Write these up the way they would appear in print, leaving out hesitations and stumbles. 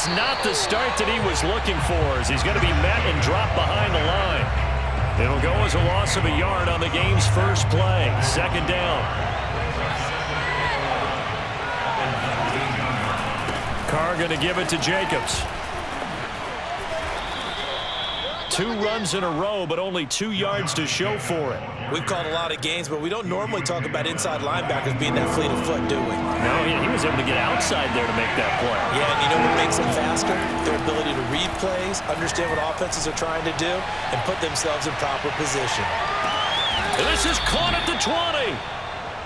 It's not the start that he was looking for, as he's going to be met and dropped behind the line. It'll go as a loss of a yard on the game's first play. Second down. Carr going to give it to Jacobs. 2 runs in a row, but only 2 yards to show for it. We've called a lot of games, but we don't normally talk about inside linebackers being that fleet of foot, do we? No, he was able to get outside there to make that play. Yeah, and you know what makes them faster? Their ability to read plays, understand what offenses are trying to do, and put themselves in proper position. And this is caught at the 20.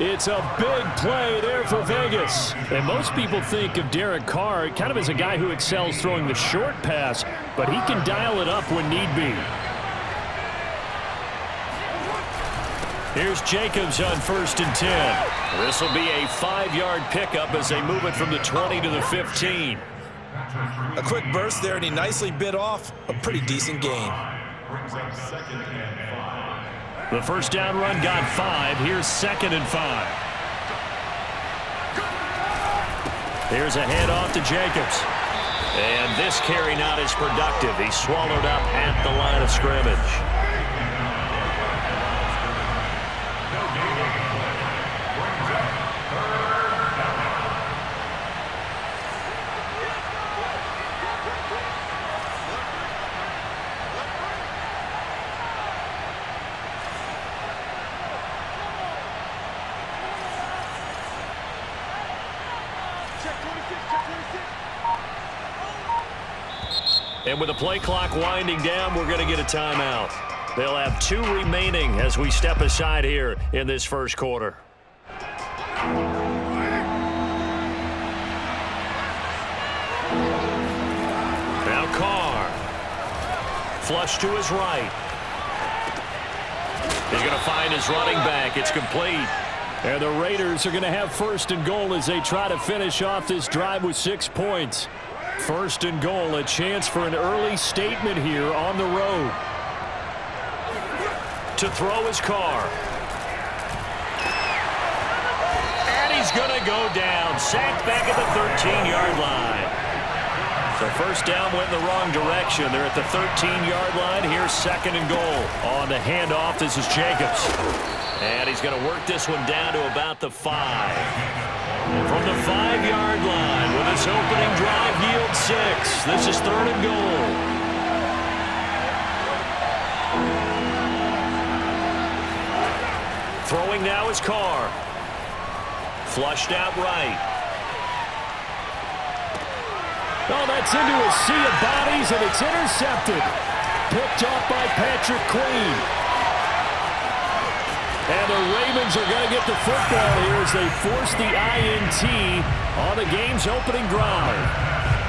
It's a big play there for Vegas. And most people think of Derek Carr kind of as a guy who excels throwing the short pass, but he can dial it up when need be. Here's Jacobs on 1st and 10. This will be a 5-yard pickup as they move it from the 20 to the 15. A quick burst there, and he nicely bit off a pretty decent gain. The first down run got 5. Here's 2nd and 5. Here's a handoff to Jacobs. And this carry not as productive. He's swallowed up at the line of scrimmage. And with the play clock winding down, we're going to get a timeout. They'll have 2 remaining as we step aside here in this first quarter. Now Carr. Flush to his right. He's going to find his running back. It's complete. And the Raiders are going to have 1st and goal as they try to finish off this drive with 6 points. 1st and goal, a chance for an early statement here on the road. To throw his Carr. And he's going to go down. Sacked back at the 13-yard line. So first down went in the wrong direction. They're at the 13-yard line. Here's 2nd and goal. On the handoff, this is Jacobs. And he's going to work this one down to about the 5. From the 5-yard line, with this opening drive yields 6. This is 3rd and goal. Throwing now is Carr. Flushed out right. Oh, that's into a sea of bodies, and it's intercepted. Picked off by Patrick Queen. And the Ravens are going to get the football here as they force the INT on the game's opening drive.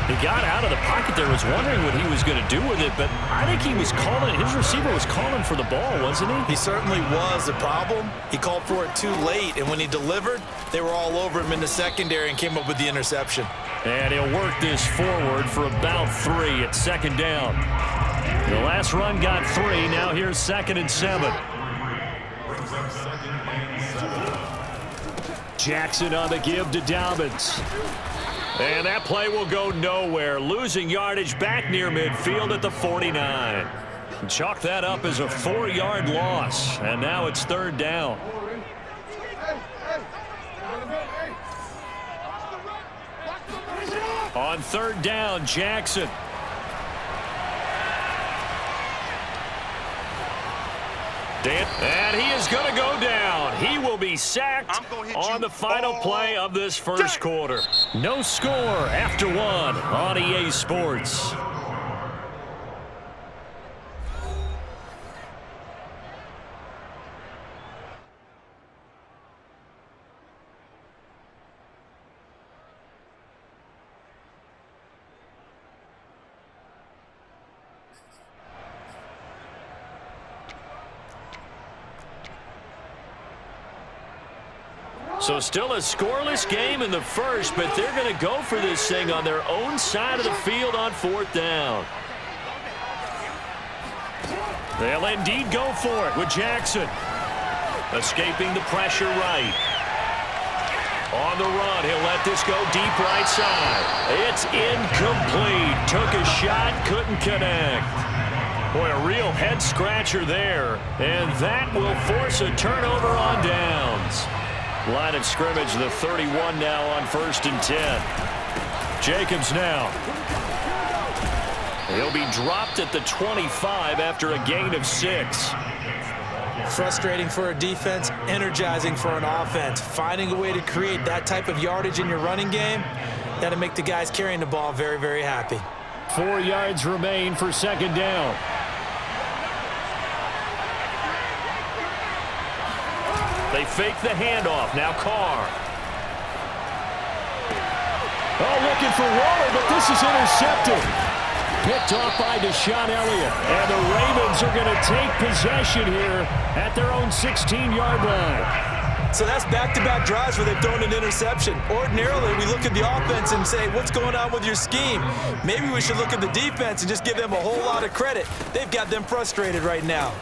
He got out of the pocket there, was wondering what he was going to do with it, but I think he was calling, his receiver was calling for the ball, wasn't he? He certainly was. The problem, he called for it too late, and when he delivered, they were all over him in the secondary and came up with the interception. And he'll work this forward for about 3 at 2nd down. The last run got 3, now here's 2nd and 7. Jackson on the give to Dobbins. And that play will go nowhere. Losing yardage back near midfield at the 49. Chalk that up as a 4-yard loss. And now it's 3rd down. On 3rd down, Jackson. And he is going to go down. He will be sacked on the final play of this first quarter. No score after 1 on EA Sports. So still a scoreless game in the first, but they're going to go for this thing on their own side of the field on 4th down. They'll indeed go for it with Jackson. Escaping the pressure right. On the run, he'll let this go deep right side. It's incomplete. Took a shot, couldn't connect. Boy, a real head-scratcher there. And that will force a turnover on downs. Line of scrimmage, the 31 now on 1st and 10. Jacobs now. He'll be dropped at the 25 after a gain of 6. Frustrating for a defense, energizing for an offense. Finding a way to create that type of yardage in your running game, that'll make the guys carrying the ball very, very happy. 4 yards remain for 2nd down. They fake the handoff. Now Carr. Oh, looking for Waller, but this is intercepted. Picked off by Deshaun Elliott. And the Ravens are going to take possession here at their own 16-yard line. So that's back-to-back drives where they've thrown an interception. Ordinarily, we look at the offense and say, what's going on with your scheme? Maybe we should look at the defense and just give them a whole lot of credit. They've got them frustrated right now.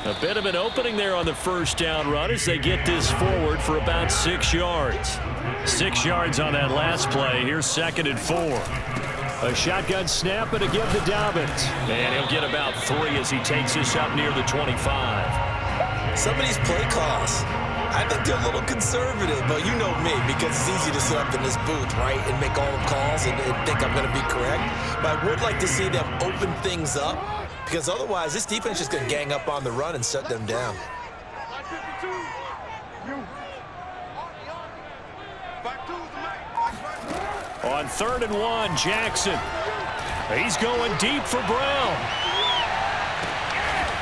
A bit of an opening there on the 1st down run as they get this forward for about 6 yards. 6 yards on that last play. Here's 2nd and 4. A shotgun snap and a give to Dobbins. And he'll get about 3 as he takes this up near the 25. Some of these play calls, I think they're a little conservative, but you know me, because it's easy to sit up in this booth, right, and make all the calls and think I'm going to be correct. But I would like to see them open things up, because otherwise this defense is just going to gang up on the run and shut them down. On 3rd and 1, Jackson. He's going deep for Brown.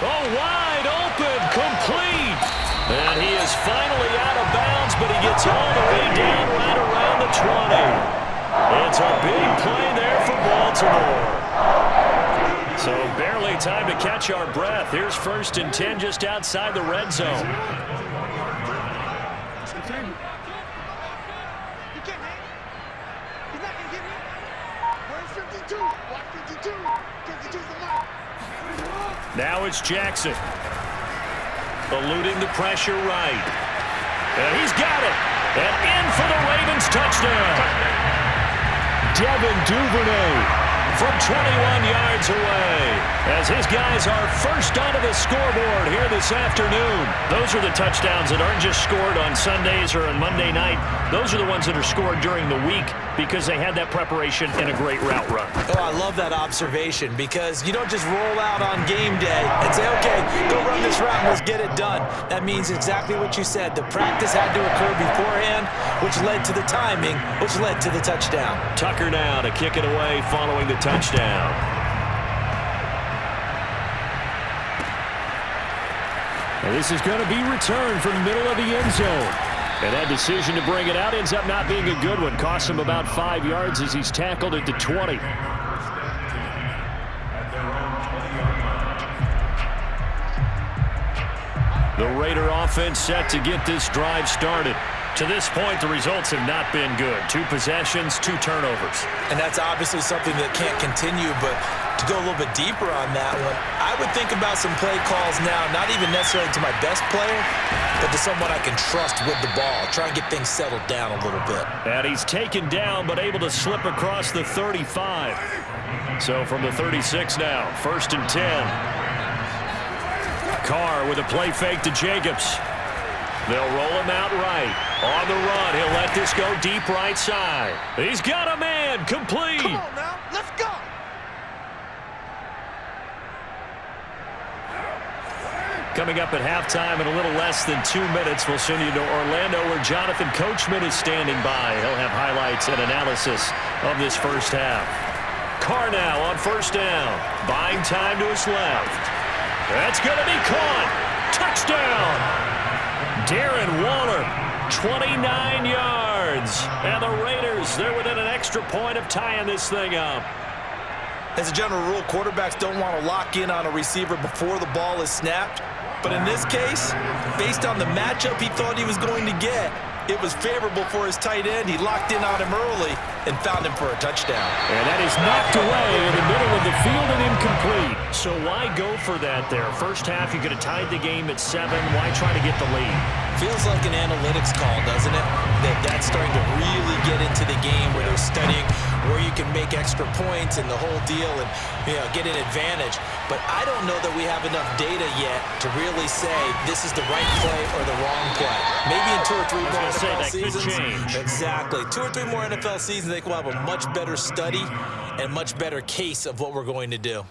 Oh, wide open, complete. And he is finally out of bounds, but he gets all the way down right around the 20. It's a big play there for Baltimore. So barely time to catch our breath. Here's 1st and 10 just outside the red zone. Now it's Jackson. Eluding the pressure right. And he's got it. And in for the Ravens touchdown. Devin Duvernay from 21 yards away as his guys are first onto the scoreboard here this afternoon. Those are the touchdowns that aren't just scored on Sundays or on Monday night. Those are the ones that are scored during the week because they had that preparation and a great route run. Oh, I love that observation because you don't just roll out on game day and say, okay, go run this route and let's get it done. That means exactly what you said. The practice had to occur beforehand, which led to the timing, which led to the touchdown. Tucker now to kick it away following the touchdown. And this is going to be returned from the middle of the end zone. And that decision to bring it out ends up not being a good one. Costs him about 5 yards as he's tackled at the 20. The Raider offense set to get this drive started. To this point, the results have not been good. 2 possessions, 2 turnovers. And that's obviously something that can't continue, but to go a little bit deeper on that one, I would think about some play calls now, not even necessarily to my best player, but to someone I can trust with the ball. Try and get things settled down a little bit. And he's taken down, but able to slip across the 35. So from the 36 now, 1st and 10. Carr with a play fake to Jacobs. They'll roll him out right. On the run, he'll let this go deep right side. He's got a man, complete. Come on now, let's go. Coming up at halftime in a little less than 2 minutes, we'll send you to Orlando where Jonathan Coachman is standing by. He'll have highlights and analysis of this first half. Carr now on 1st down. Buying time to his left. That's going to be caught. Touchdown. Darren Waller, 29 yards. And the Raiders, they're within an extra point of tying this thing up. As a general rule, quarterbacks don't want to lock in on a receiver before the ball is snapped. But in this case, based on the matchup he thought he was going to get, it was favorable for his tight end. He locked in on him early and found him for a touchdown. And that is knocked away in the middle of the field and incomplete. So why go for that there? First half, you could have tied the game at 7. Why try to get the lead? Feels like an analytics call, doesn't it? That's starting to really get into the game where they're studying where you can make extra points and the whole deal and, get an advantage. But I don't know that we have enough data yet to really say this is the right play or the wrong play. Maybe in 2 or 3 more NFL seasons. Could change. Exactly. 2 or 3 more NFL seasons, they will have a much better study and much better case of what we're going to do.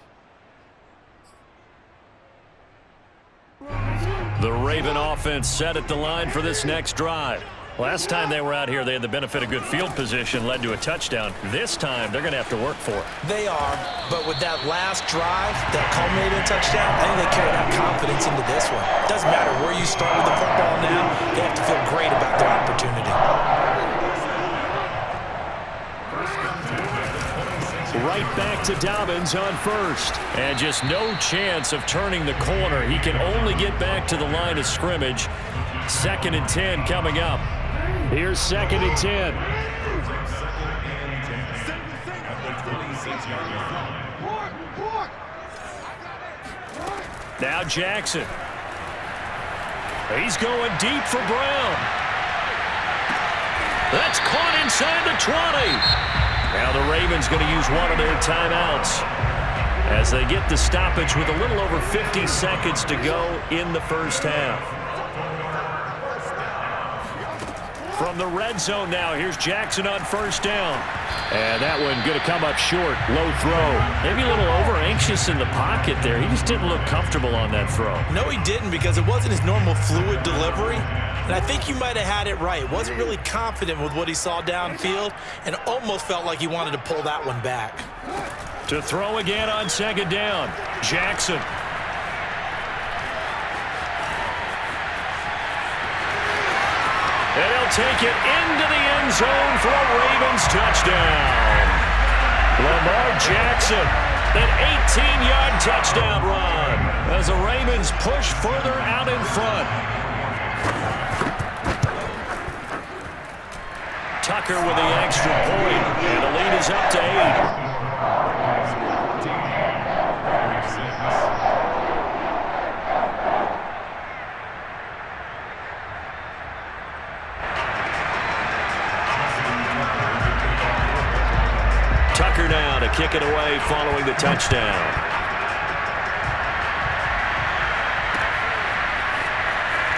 The Raven offense set at the line for this next drive. Last time they were out here, they had the benefit of good field position, led to a touchdown. This time, they're going to have to work for it. They are, but with that last drive, that culminating touchdown, I think they carry that confidence into this one. Doesn't matter where you start with the football now, they have to feel great about their opportunity. Right back to Dobbins on first. And just no chance of turning the corner. He can only get back to the line of scrimmage. 2nd and 10 coming up. Here's 2nd and 10. Now Jackson. He's going deep for Brown. That's caught inside the 20. Now the Ravens going to use one of their timeouts as they get the stoppage with a little over 50 seconds to go in the first half. From the red zone now, here's Jackson on first down. And that one going to come up short. Low throw. Maybe a little over-anxious in the pocket there. He just didn't look comfortable on that throw. No, he didn't, because it wasn't his normal fluid delivery. And I think you might have had it right. Wasn't really confident with what he saw downfield and almost felt like he wanted to pull that one back. To throw again on 2nd down. Jackson. And he'll take it into the end zone for a Ravens touchdown. Lamar Jackson, an 18-yard touchdown run as the Ravens push further out in front. Tucker with the extra point, and the lead is up to 8. Tucker now to kick it away following the touchdown.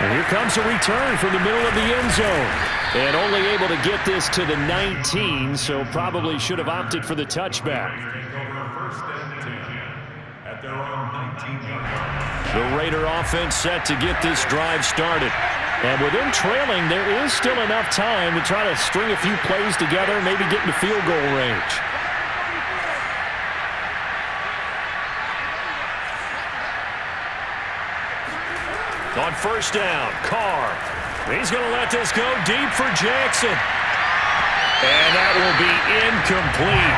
And here comes a return from the middle of the end zone. And only able to get this to the 19, so probably should have opted for the touchback. The Raider offense set to get this drive started. And with them trailing, there is still enough time to try to string a few plays together, maybe get into field goal range. On first down, Carr. He's going to let this go deep for Jackson. And that will be incomplete.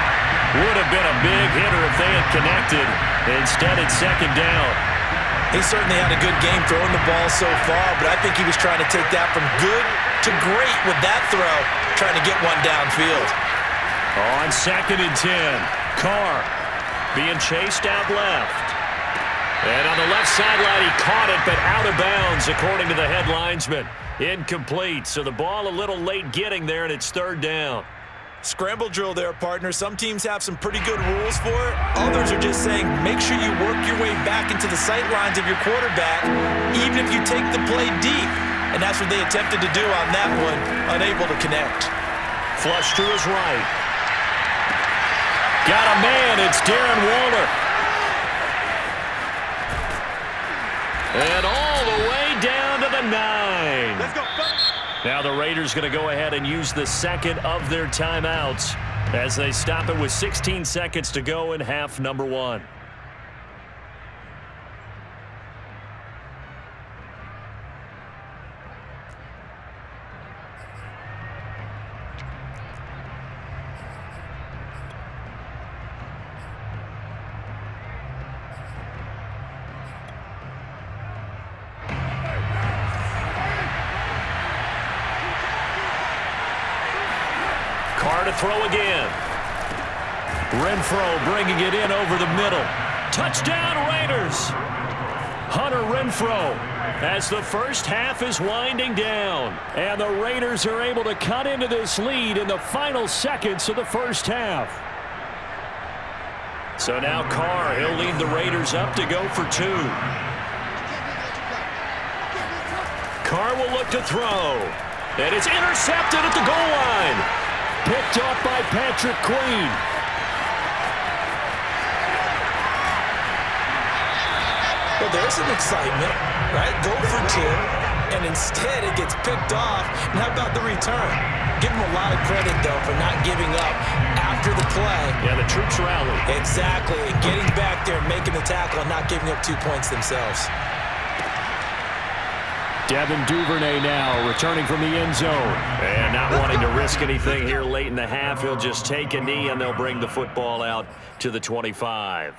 Would have been a big hitter if they had connected. Instead, it's 2nd down. He certainly had a good game throwing the ball so far, but I think he was trying to take that from good to great with that throw, trying to get one downfield. On 2nd and 10, Carr being chased out left. And on the left sideline, he caught it, but out of bounds, according to the head linesman. Incomplete, so the ball a little late getting there, and it's 3rd down. Scramble drill there, partner. Some teams have some pretty good rules for it. Others are just saying, make sure you work your way back into the sight lines of your quarterback, even if you take the play deep. And that's what they attempted to do on that one, unable to connect. Flush to his right. Got a man, it's Darren Waller. And all the way down to the 9. Let's go. Now the Raiders going to go ahead and use the 2nd of their timeouts as they stop it with 16 seconds to go in half number 1. To throw again. Renfro bringing it in over the middle. Touchdown Raiders. Hunter Renfrow, as the first half is winding down. And the Raiders are able to cut into this lead in the final seconds of the first half. So now Carr, he'll lead the Raiders up to go for 2. Carr will look to throw. And it's intercepted at the goal line. Picked off by Patrick Queen. Well, there's some excitement, right? Go for 2, and instead it gets picked off. And how about the return? Give him a lot of credit, though, for not giving up after the play. Yeah, the troops rallied. Exactly, and getting back there and making the tackle and not giving up 2 points themselves. Devin Duvernay now returning from the end zone. And not wanting to risk anything here late in the half, he'll just take a knee and they'll bring the football out to the 25.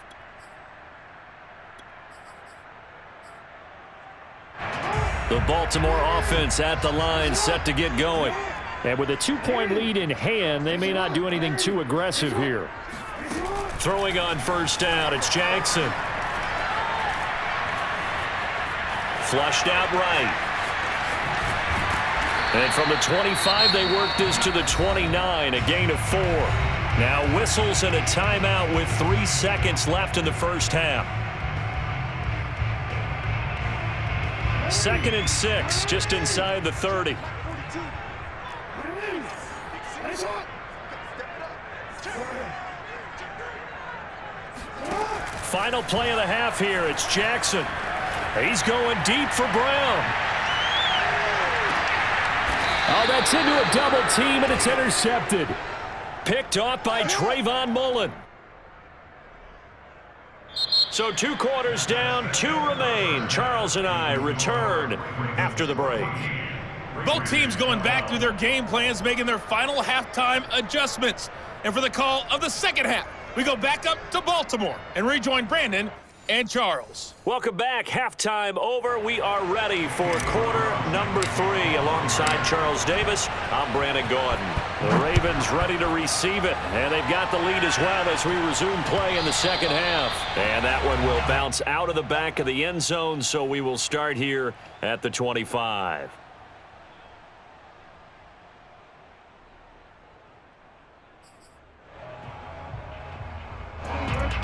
The Baltimore offense at the line, set to get going. And with a 2-point lead in hand, they may not do anything too aggressive here. Throwing on first down, it's Jackson. Flushed out right. And from the 25, they work this to the 29, a gain of 4. Now whistles and a timeout with 3 seconds left in the first half. 2nd and 6, just inside the 30. Final play of the half here. It's Jackson. He's going deep for Brown. Oh, that's into a double team, and it's intercepted. Picked off by Trayvon Mullen. So 2 quarters down, 2 remain. Charles and I return after the break. Both teams going back through their game plans, making their final halftime adjustments. And for the call of the second half, we go back up to Baltimore and rejoin Brandon and Charles. Welcome back. Halftime over. We are ready for quarter number 3. Alongside Charles Davis, I'm Brandon Gordon. The Ravens ready to receive it, and they've got the lead as well as we resume play in the second half. And that one will bounce out of the back of the end zone, so we will start here at the 25.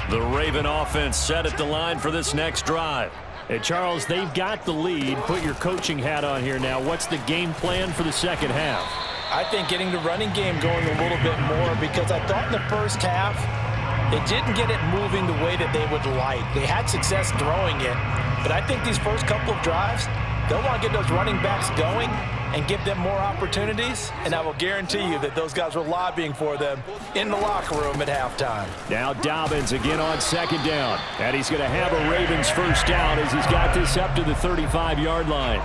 The Raven offense set at the line for this next drive. Hey, Charles, they've got the lead. Put your coaching hat on here now. What's the game plan for the second half? I think getting the running game going a little bit more, because I thought in the first half they didn't get it moving the way that they would like. They had success throwing it, but I think these first couple of drives, they'll want to get those running backs going and give them more opportunities, and I will guarantee you that those guys were lobbying for them in the locker room at halftime. Now Dobbins again on second down, and he's going to have a Ravens first down as he's got this up to the 35-yard line.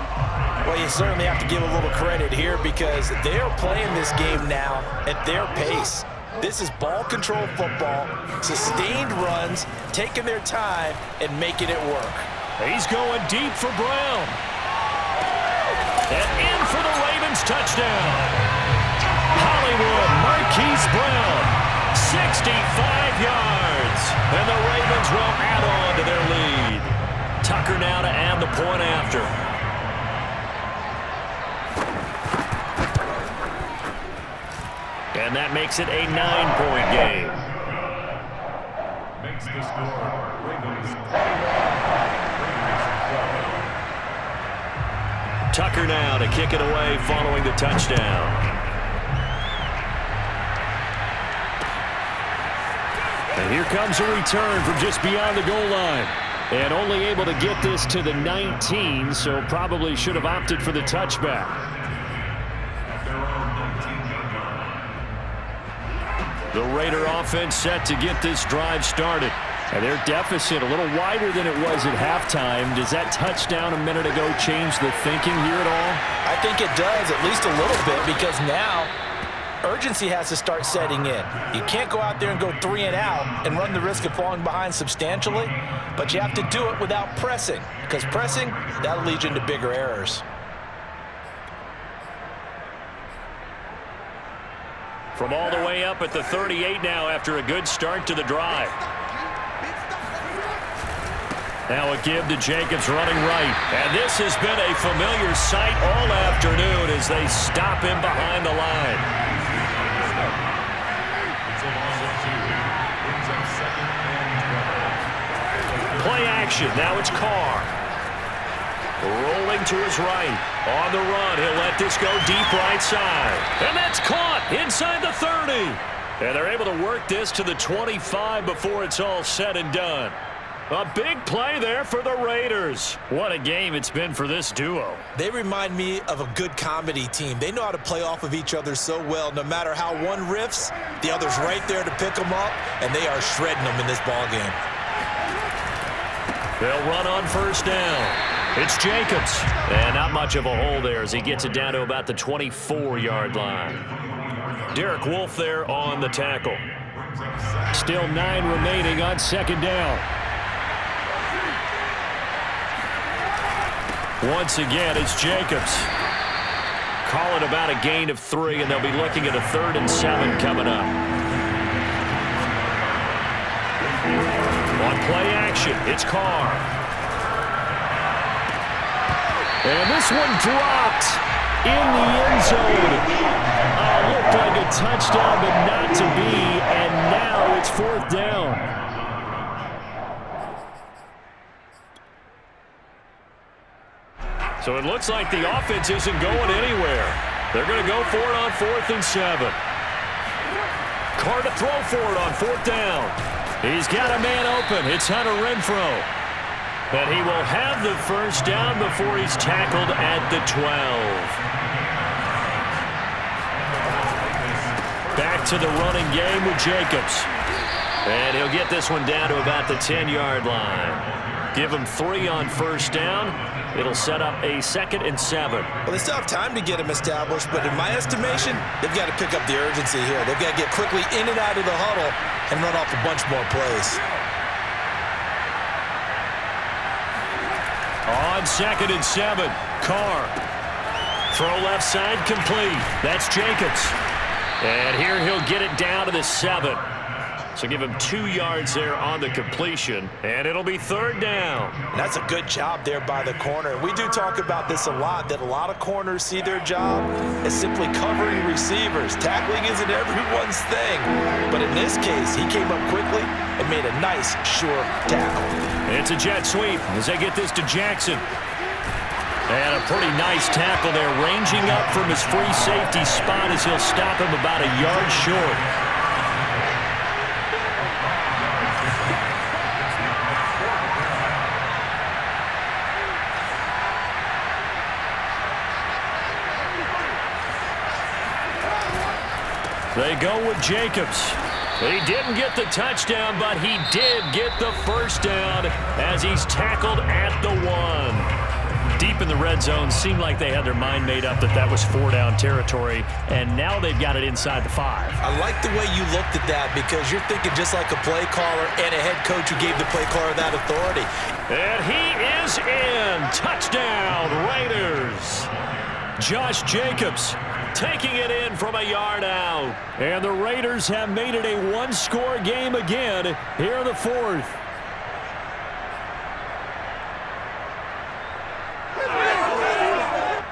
Well, you certainly have to give a little credit here because they're playing this game now at their pace. This is ball control football, sustained runs, taking their time and making it work. He's going deep for Brown. And in for the Ravens touchdown. Hollywood Marquise Brown, 65 yards. And the Ravens will add on to their lead. Tucker now to add the point after. And that makes it a 9-point game. Makes the score Ravens. Tucker now to kick it away following the touchdown. And here comes a return from just beyond the goal line. And only able to get this to the 19, so probably should have opted for the touchback. The Raider offense set to get this drive started. And their deficit a little wider than it was at halftime. Does that touchdown a minute ago change the thinking here at all? I think it does, at least a little bit, because now urgency has to start setting in. You can't go out there and go 3 and out and run the risk of falling behind substantially, but you have to do it without pressing, because pressing, that'll lead you into bigger errors. From all the way up at the 38 now after a good start to the drive. Now a give to Jacobs running right. And this has been a familiar sight all afternoon as they stop him behind the line. Play action. Now it's Carr. Rolling to his right. On the run. He'll let this go deep right side. And that's caught inside the 30. And they're able to work this to the 25 before it's all said and done. A big play there for the Raiders. What a game it's been for this duo. They remind me of a good comedy team. They know how to play off of each other so well. No matter how one riffs, the other's right there to pick them up, and they are shredding them in this ballgame. They'll run on first down. It's Jacobs. And not much of a hole there as he gets it down to about the 24-yard line. Derek Wolfe there on the tackle. Still 9 remaining on second down. Once again, it's Jacobs. Call it about a gain of 3, and they'll be looking at a 3rd and 7 coming up. On play action, it's Carr. And this one dropped in the end zone. Looked like a touchdown, but not to be, and now it's 4th down. So it looks like the offense isn't going anywhere. They're going to go for it on 4th and 7. Carr to throw for it on 4th down. He's got a man open. It's Hunter Renfrow. But he will have the first down before he's tackled at the 12. Back to the running game with Jacobs. And he'll get this one down to about the 10-yard line. Give him 3 on first down. It'll set up a 2nd and 7. Well, they still have time to get him established, but in my estimation, they've got to pick up the urgency here. They've got to get quickly in and out of the huddle and run off a bunch more plays. On 2nd and 7, Carr. Throw left side complete. That's Jacobs. And here he'll get it down to the 7. So give him 2 yards there on the completion, and it'll be 3rd down. That's a good job there by the corner. We do talk about this a lot, that a lot of corners see their job as simply covering receivers. Tackling isn't everyone's thing, but in this case, he came up quickly and made a nice, sure tackle. It's a jet sweep as they get this to Jackson. And a pretty nice tackle there, ranging up from his free safety spot as he'll stop him about a yard short. They go with Jacobs. He didn't get the touchdown, but he did get the first down as he's tackled at the 1. Deep in the red zone, seemed like they had their mind made up that that was 4-down territory, and now they've got it inside the 5. I like the way you looked at that because you're thinking just like a play caller and a head coach who gave the play caller that authority. And he is in. Touchdown, Raiders. Josh Jacobs taking it in from a yard out. And the Raiders have made it a 1-score game again here in the 4th.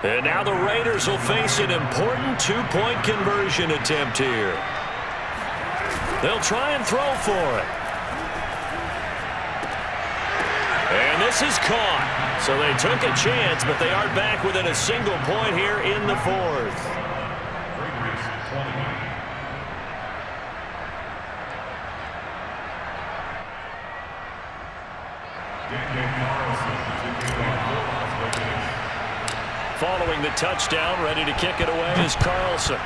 And now the Raiders will face an important 2-point conversion attempt here. They'll try and throw for it. And this is caught. So they took a chance, but they are back within a single point here in the 4th. Following the touchdown, ready to kick it away is Carlson.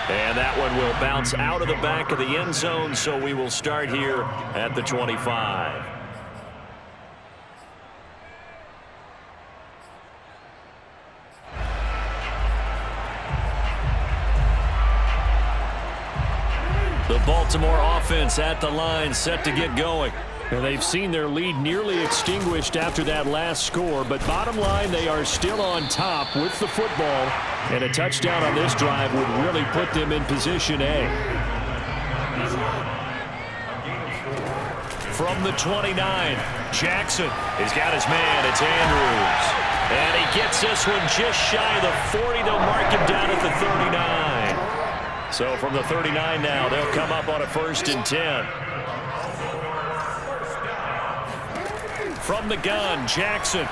And that one will bounce out of the back of the end zone, so we will start here at the 25. The Baltimore offense at the line, set to get going. And they've seen their lead nearly extinguished after that last score, but bottom line, they are still on top with the football, and a touchdown on this drive would really put them in position A. From the 29, Jackson has got his man. It's Andrews. And he gets this one just shy of the 40. They'll mark him down at the 39. So from the 39 now, they'll come up on a 1st and 10. From the gun, Jackson.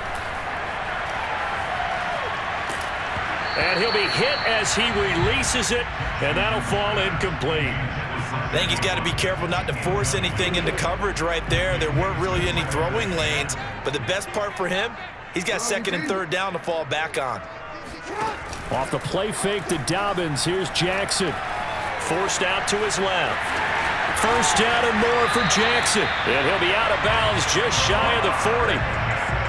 And he'll be hit as he releases it, and that'll fall incomplete. I think he's got to be careful not to force anything into coverage right there. There weren't really any throwing lanes, but the best part for him, he's got 2nd and 3rd down to fall back on. Off the play fake to Dobbins, here's Jackson. Forced out to his left. 1st down and more for Jackson. And he'll be out of bounds just shy of the 40.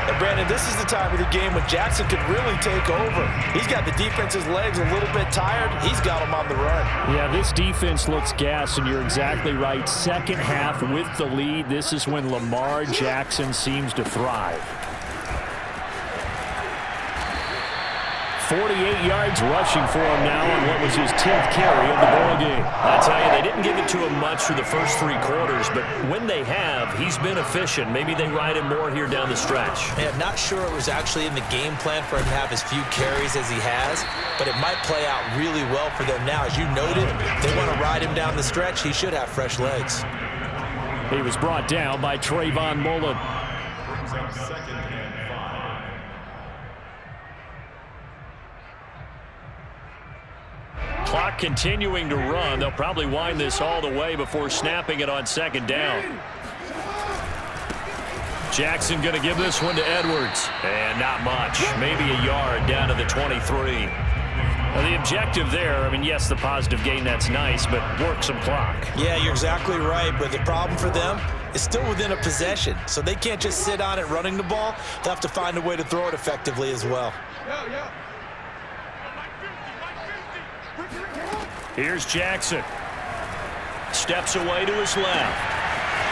And Brandon, this is the time of the game when Jackson could really take over. He's got the defense's legs a little bit tired. He's got them on the run. Yeah, this defense looks gassed, and you're exactly right. 2nd half with the lead. This is when Lamar Jackson seems to thrive. 48 yards rushing for him now on what was his 10th carry of the ball game. I tell you, they didn't give it to him much through the first 3 quarters, but when they have, he's been efficient. Maybe they ride him more here down the stretch. Yeah, I'm not sure it was actually in the game plan for him to have as few carries as he has, but it might play out really well for them now. As you noted, they want to ride him down the stretch. He should have fresh legs. He was brought down by Trayvon Mullen. Brings up 2nd and 5. Clock continuing to run. They'll probably wind this all the way before snapping it on 2nd down. Jackson going to give this one to Edwards. And not much. Maybe a yard down to the 23. Well, the objective there, I mean, yes, the positive gain, that's nice, but work some clock. Yeah, you're exactly right, but the problem for them is still within a possession, so they can't just sit on it running the ball. They'll have to find a way to throw it effectively as well. Here's Jackson. Steps away to his left.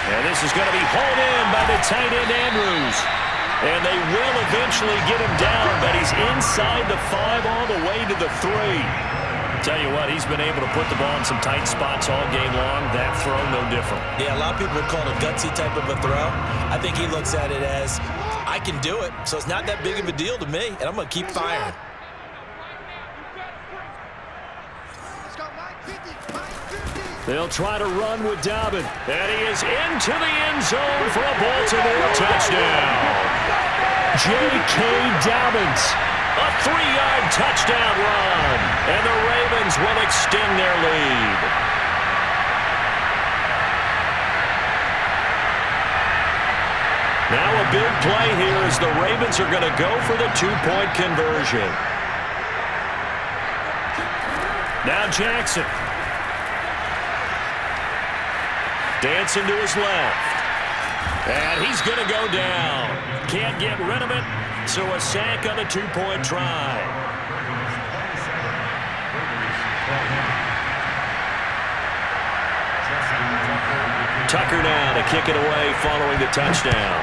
And this is going to be hauled in by the tight end Andrews. And they will eventually get him down, but he's inside the 5 all the way to the 3. Tell you what, he's been able to put the ball in some tight spots all game long. That throw, no different. Yeah, a lot of people would call it a gutsy type of a throw. I think he looks at it as, I can do it, so it's not that big of a deal to me, and I'm going to keep firing. They'll try to run with Dobbin. And he is into the end zone for a Baltimore touchdown. J.K. Dobbins, a 3-yard touchdown run. And the Ravens will extend their lead. Now a big play here as the Ravens are going to go for the 2-point conversion. Now Jackson. Dancing to his left. And he's going to go down. Can't get rid of it, so a sack on the 2-point try. Tucker now to kick it away following the touchdown.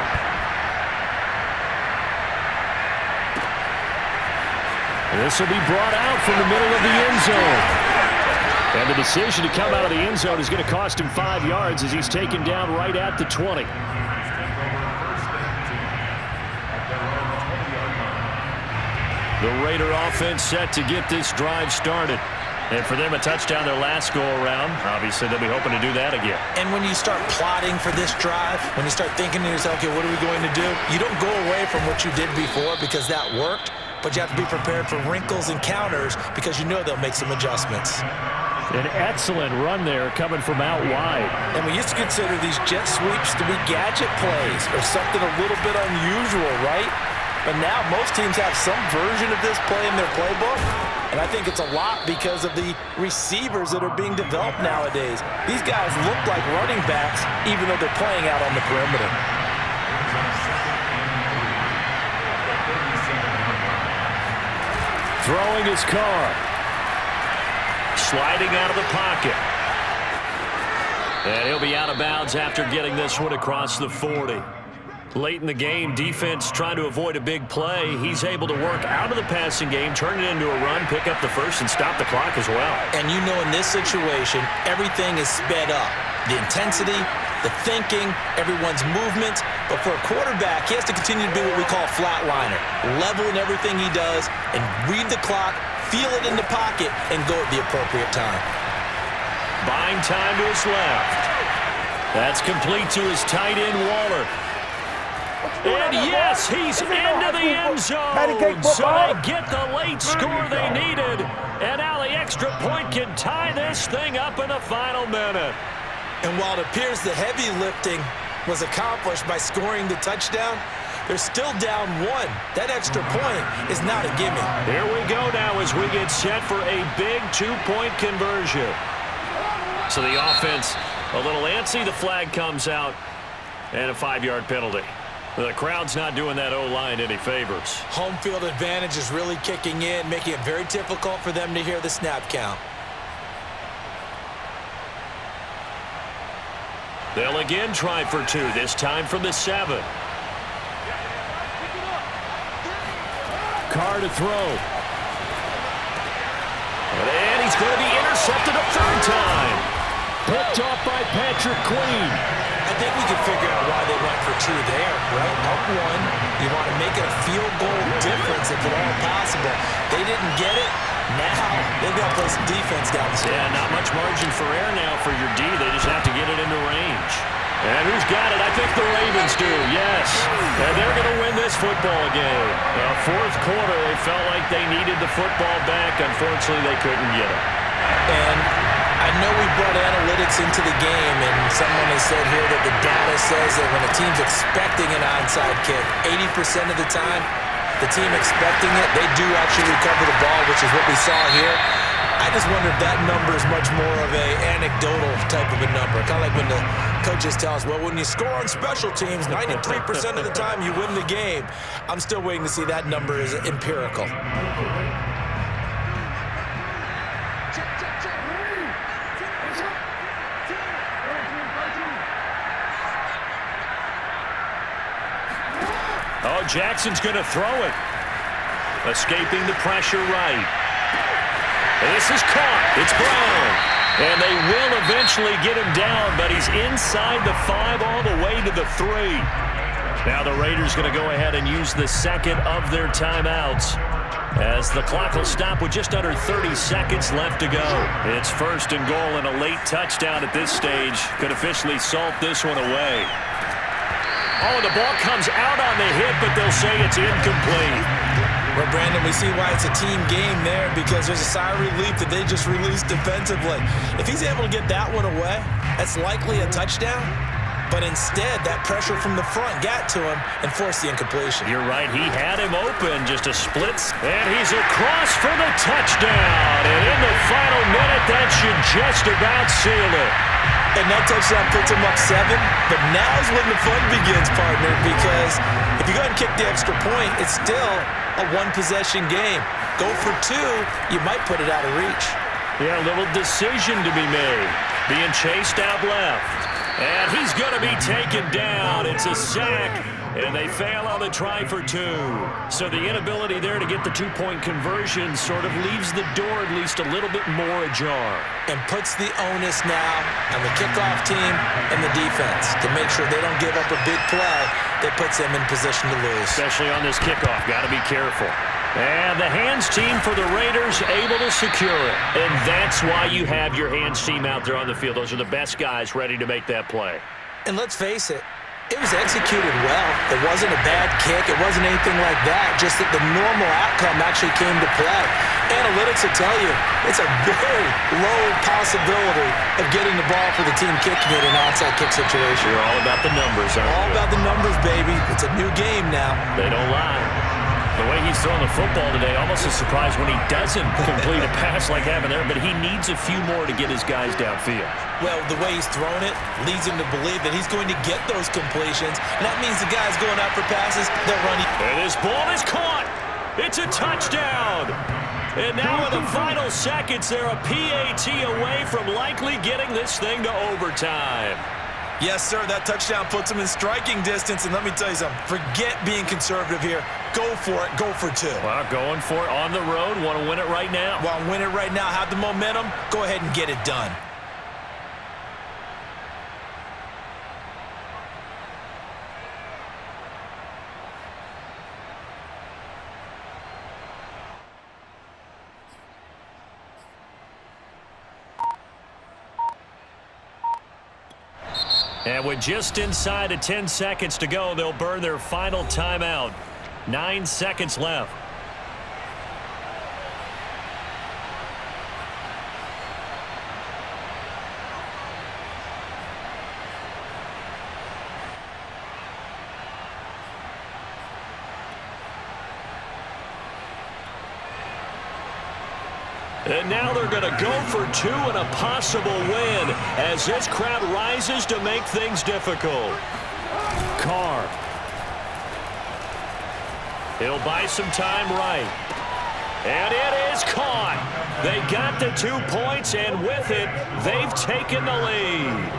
This will be brought out from the middle of the end zone. And the decision to come out of the end zone is going to cost him 5 yards as he's taken down right at the 20. The Raider offense set to get this drive started. And for them, a touchdown their last go-around. Obviously, they'll be hoping to do that again. And when you start plotting for this drive, when you start thinking to yourself, okay, what are we going to do? You don't go away from what you did before because that worked, but you have to be prepared for wrinkles and counters because you know they'll make some adjustments. An excellent run there coming from out wide. And we used to consider these jet sweeps to be gadget plays or something a little bit unusual, right? But now most teams have some version of this play in their playbook. And I think it's a lot because of the receivers that are being developed nowadays. These guys look like running backs even though they're playing out on the perimeter. Throwing his car. Sliding out of the pocket. And he'll be out of bounds after getting this one across the 40. Late in the game, defense trying to avoid a big play. He's able to work out of the passing game, turn it into a run, pick up the first, and stop the clock as well. And you know in this situation, everything is sped up. The intensity, the thinking, everyone's movement. But for a quarterback, he has to continue to be what we call a flatliner. Level in everything he does and read the clock, feel it in the pocket, and go at the appropriate time. Buying time to his left. That's complete to his tight end, Waller. And yes, he's into the end zone. So they get the late score they needed. And now the extra point can tie this thing up in the final minute. And while it appears the heavy lifting was accomplished by scoring the touchdown, they're still down 1. That extra point is not a gimme. Here we go now as we get set for a big 2-point conversion. So the offense a little antsy. The flag comes out and a 5-yard penalty. The crowd's not doing that O-line any favors. Home field advantage is really kicking in, making it very difficult for them to hear the snap count. They'll again try for 2, this time from the 7. Carr to throw. And he's going to be intercepted a 3rd time. Picked off by Patrick Queen. I think we can figure out why they went for 2 there, right? Up 1, you want to make it a field goal difference if at all possible. They didn't get it. Now they've got to play some defense down the stretch. Yeah, not much margin for error now for your D. They just have to get it into range. And who's got it? I think the Ravens do, yes. And they're going to win this football game. 4th quarter, they felt like they needed the football back. Unfortunately, they couldn't get it. And I know we brought analytics into the game, and someone has said here that the data says that when a team's expecting an onside kick, 80% of the time, the team expecting it, they do actually recover the ball, which is what we saw here. I just wonder if that number is much more of a anecdotal type of a number. Kind of like when the coaches tell us, well, when you score on special teams, 93% of the time you win the game. I'm still waiting to see that number is empirical. Oh, Jackson's going to throw it. Escaping the pressure right. This is caught. It's Brown. And they will eventually get him down, but he's inside the 5 all the way to the 3. Now the Raiders going to go ahead and use the 2nd of their timeouts as the clock will stop with just under 30 seconds left to go. It's 1st and goal, and a late touchdown at this stage could officially salt this one away. Oh, the ball comes out on the hit, but they'll say it's incomplete. Well, Brandon, we see why it's a team game there, because there's a sigh of relief that they just released defensively. If he's able to get that one away, that's likely a touchdown. But instead, that pressure from the front got to him and forced the incompletion. You're right. He had him open, just a split. And he's across for the touchdown. And in the final minute, that should just about seal it. And that touchdown puts him up 7. But now's when the fun begins, partner, because if you go ahead and kick the extra point, it's still a 1-possession game. Go for 2, you might put it out of reach. Yeah, a little decision to be made. Being chased out left. And he's going to be taken down. It's a sack. And they fail on the try for 2. So the inability there to get the 2-point conversion sort of leaves the door at least a little bit more ajar. And puts the onus now on the kickoff team and the defense to make sure they don't give up a big play that puts them in position to lose. Especially on this kickoff. Got to be careful. And the hands team for the Raiders able to secure it. And that's why you have your hands team out there on the field. Those are the best guys ready to make that play. And let's face it, it was executed well. It wasn't a bad kick. It wasn't anything like that. Just that the normal outcome actually came to play. Analytics will tell you it's a very low possibility of getting the ball for the team kicking it in an onside kick situation. You're all about the numbers, aren't you? All about the numbers, baby. It's a new game now. They don't lie. The way he's throwing the football today, almost a surprise when he doesn't complete a pass like having there, but he needs a few more to get his guys downfield. Well, the way he's thrown it leads him to believe that he's going to get those completions, and that means the guys going out for passes, they're running. And this ball is caught. It's a touchdown. And now in the final seconds, they're a PAT away from likely getting this thing to overtime. Yes, sir, that touchdown puts him in striking distance, and let me tell you something. Forget being conservative here. Go for it. Go for 2. Well, going for it on the road. Want to win it right now. Want to win it right now. Have the momentum. Go ahead and get it done. And with just inside of 10 seconds to go, they'll burn their final timeout. 9 seconds left. And now they're going to go for two and a possible win as this crowd rises to make things difficult. Carr. He'll buy some time right. And it is caught. They got the 2 points, and with it, they've taken the lead.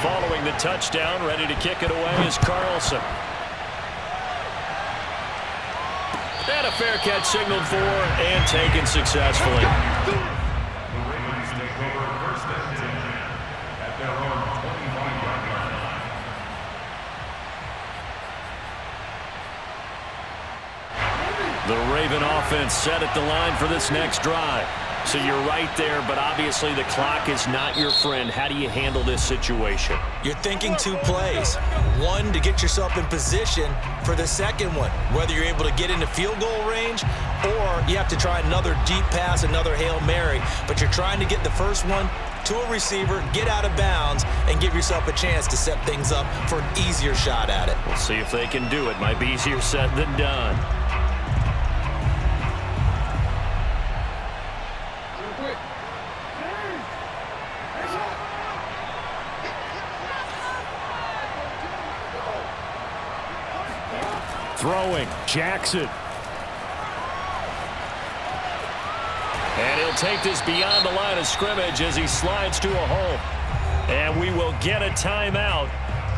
Following the touchdown, ready to kick it away is Carlson. And a fair catch signaled for and taken successfully. The Ravens take over first and 10 at their own 25-yard line. The Raven offense set at the line for this next drive. So you're right there, but obviously the clock is not your friend. How do you handle this situation? You're thinking 2 plays. One, to get yourself in position for the second one, whether you're able to get into field goal range or you have to try another deep pass, another Hail Mary. But you're trying to get the first one to a receiver, get out of bounds, and give yourself a chance to set things up for an easier shot at it. We'll see if they can do it. Might be easier said than done. Throwing, Jackson. And he'll take this beyond the line of scrimmage as he slides to a hole. And we will get a timeout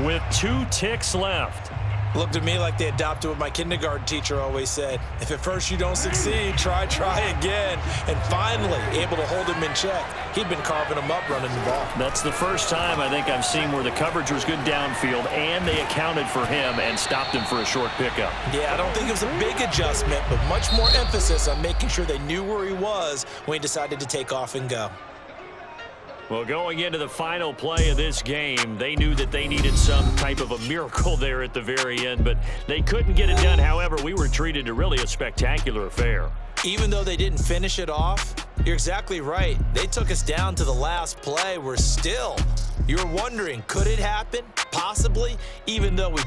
with 2 ticks left. Looked to me like they adopted what my kindergarten teacher always said. If at first you don't succeed, try again. And finally, able to hold him in check. He'd been carving him up running the ball. That's the first time I think I've seen where the coverage was good downfield and they accounted for him and stopped him for a short pickup. Yeah, I don't think it was a big adjustment, but much more emphasis on making sure they knew where he was when he decided to take off and go. Well, going into the final play of this game, they knew that they needed some type of a miracle there at the very end, but they couldn't get it done. However, we were treated to really a spectacular affair. Even though they didn't finish it off, you're exactly right. They took us down to the last play. We're still, you're wondering, could it happen? Possibly, even though we